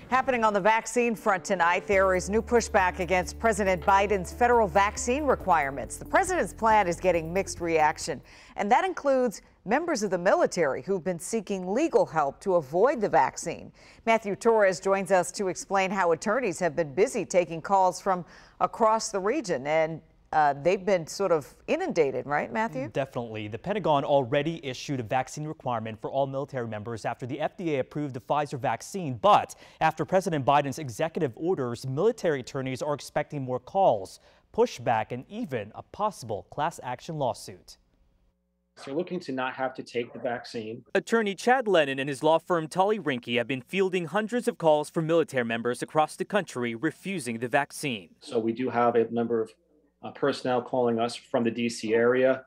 Happening on the vaccine front tonight, there is new pushback against President Biden's federal vaccine requirements. The president's plan is getting mixed reaction, and that includes members of the military who've been seeking legal help to avoid the vaccine. Matthew Torres joins us to explain how attorneys have been busy taking calls from across the region, and they've been sort of inundated, right, Matthew? Definitely. The Pentagon already issued a vaccine requirement for all military members after the FDA approved the Pfizer vaccine. But after President Biden's executive orders, military attorneys are expecting more calls, pushback, and even a possible class action lawsuit. They're looking to not have to take the vaccine. Attorney Chad Lennon and his law firm Tully Rinckey have been fielding hundreds of calls from military members across the country refusing the vaccine. So we do have a number of personnel calling us from the D.C. area.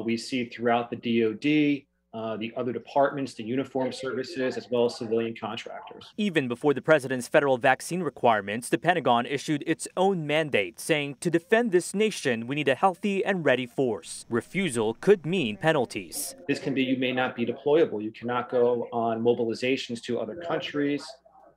We see throughout the DOD, the other departments, the uniformed services, as well as civilian contractors. Even before the president's federal vaccine requirements, the Pentagon issued its own mandate, saying to defend this nation, we need a healthy and ready force. Refusal could mean penalties. This can be you may not be deployable. You cannot go on mobilizations to other countries.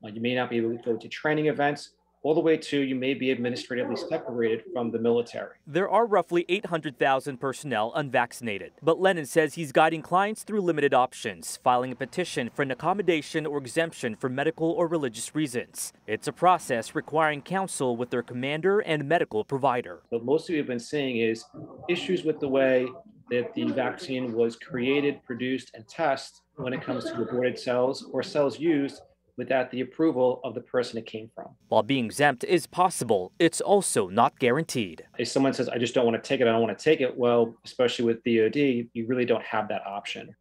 You may not be able to go to training events, all the way to you may be administratively separated from the military. There are roughly 800,000 personnel unvaccinated, but Lennon says he's guiding clients through limited options, filing a petition for an accommodation or exemption for medical or religious reasons. It's a process requiring counsel with their commander and medical provider. What most of you have been seeing is issues with the way that the vaccine was created, produced, and tested when it comes to aborted cells or cells used without the approval of the person it came from. While being exempt is possible, it's also not guaranteed. If someone says, I just don't want to take it, I don't want to take it, well, especially with DOD, you really don't have that option.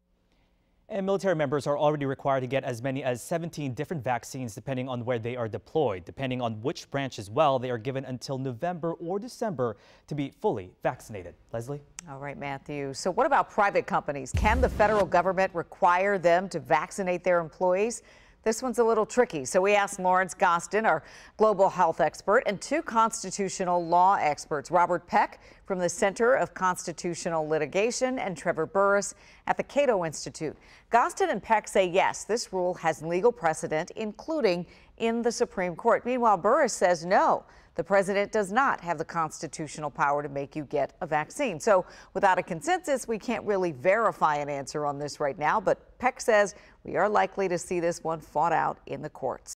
And military members are already required to get as many as 17 different vaccines depending on where they are deployed. Depending on which branch as well, they are given until November or December to be fully vaccinated. Leslie? All right, Matthew. So what about private companies? Can the federal government require them to vaccinate their employees? This one's a little tricky, so we asked Lawrence Gostin, our global health expert, and two constitutional law experts, Robert Peck from the Center of Constitutional Litigation and Trevor Burrus at the Cato Institute. Gostin and Peck say yes, this rule has legal precedent, including in the Supreme Court. Meanwhile, Burrus says no. The president does not have the constitutional power to make you get a vaccine. So without a consensus, we can't really verify an answer on this right now. But Peck says we are likely to see this one fought out in the courts.